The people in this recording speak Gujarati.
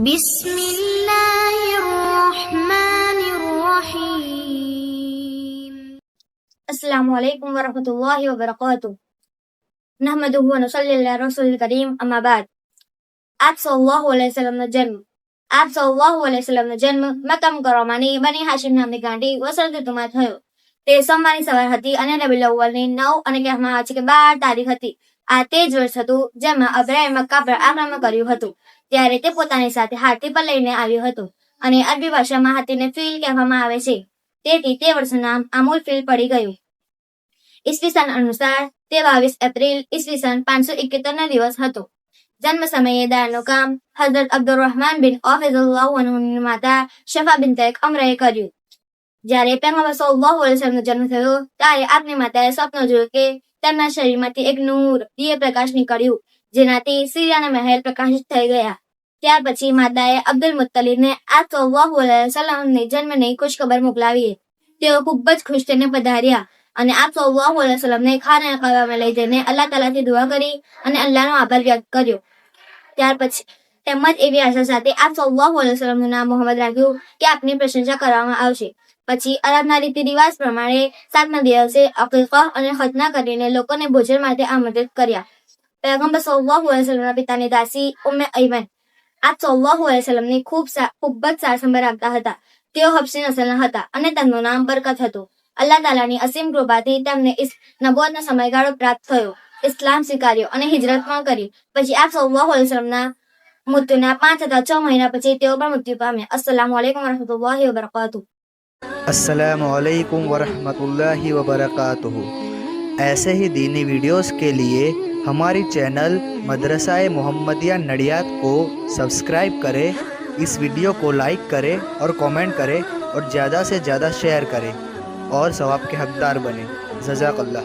बिस्मिल्लाहिर्रहमानिर्रहीम। अस्सलामुअलैकुम वरहमतुल्लाहि वबरकातुह। नहमदुहु व नुसल्ली अला रसूलिल करीम, अम्मा बाद। आप सल्लल्लाहु अलैहि वसल्लमનો જન્મ મક્કા મુકર્રમાની બની હાશિમ નામની ગાંડી વસલ ઋતુમાં થયો. તે સોમવારની સવાર હતી અને રબીઉલ અવ્વલની 9 અને કહેવામાં આવે છે કે 12 તારીખ હતી. આ તે જ વર્ષ હતું જેમાં અબ્રાહે મક્કા પર આક્રમણ કર્યું હતું. ત્યારે તે પોતાની સાથે હાથી પર લઈને આવ્યો હતો અને અરબી ભાષામાં હાથીને ફીલ કહેવામાં આવે છે. તેથી તે વર્ષનું નામ આમુલ ફીલ પડી ગયું. ઈસવીસન અનુસાર તે 22 એપ્રિલ ઈસવીસન 571 દિવસ હતો. જન્મ સમયે દાળનું કામ હઝરત અબ્દુર્રહમાન બિન ઔફ રઝિયલ્લાહુ અન્હુની માતા શફા બિન્તે કમરાએ કર્યું. જ્યારે પૈગંબર સલ્લલ્લાહુ અલૈહિ વસલ્લમનો જન્મ થયો ત્યારે આપની માતાએ સ્વપ્ન જોયું કે તેમના શરીરમાંથી એક નૂર દિવ્ય પ્રકાશ નીકળ્યું, જેનાથી સીરિયાના મહેલ પ્રકાશિત થઈ ગયા. ત્યાર પછી માતાએ અબ્દુલ મુત્તલિબને આપ સલ્લલ્લાહુ અલૈહિ વસલ્લમની જન્મની ખુશખબર મોકલાવી. તેઓ ખૂબ જ ખુશ થઈને પધાર્યા અને આપ સલ્લલ્લાહુ અલૈહિ વસલ્લમને ખાના કબામાં લઈ જઈને અલ્લાહ તાલાથી દુઆ કરી અને અલ્લાહનો આભાર વ્યક્ત કર્યો. ત્યાર પછી તેમજ એવી આશા સાથે આપ સલ્લલ્લાહુ અલૈહિ વસલ્લમનું નામ મોહમ્મદ રાખ્યું કે આપની પ્રશંસા કરવામાં આવશે. પછી અરબના રીતિ રિવાજ પ્રમાણે 7મા દિવસે અકીકા અને ખતના કરીને લોકોને ભોજન માટે આમંત્રિત કર્યા. પૈગંબર સલ્લલ્લાહુ અલૈહિ વસલ્લમના પિતાની દાસી ઉમ્મે અયમન આપ સલ્લલ્લાહુ અલૈહિ વસલ્લમની ખૂબ જ સાર સંભાળ રાખતા હતા. તેઓ હબશી નસલના હતા અને તેમનું નામ બરકત હતું. અલ્લાહ તાલાની અસીમ કૃપાથી તેમને નબુવતનો સમયગાળો પ્રાપ્ત થયો, ઇસ્લામ સ્વીકાર્યો અને હિજરત પણ કરી. પછી આપ સલ્લલ્લાહુ અલૈહિ વસલ્લમના મૃત્યુના 5 અથવા 6 મહિના પછી તેઓ પણ મૃત્યુ પામ્યા. અસ્સલામુ અલૈકુમ વરહમતુલ્લાહિ વબરકાતુહ. अस्सलामुअलैकुम वरहमतुल्लाहि वबरकातुहू। ऐसे ही दीनी वीडियोस के लिए हमारी चैनल मदरसा-ए मोहम्मदिया नडियाद को सब्सक्राइब करें, इस वीडियो को लाइक करें और कमेंट करें और ज़्यादा से ज़्यादा शेयर करें और सवाब के हकदार बने। जज़ाकल्लाह।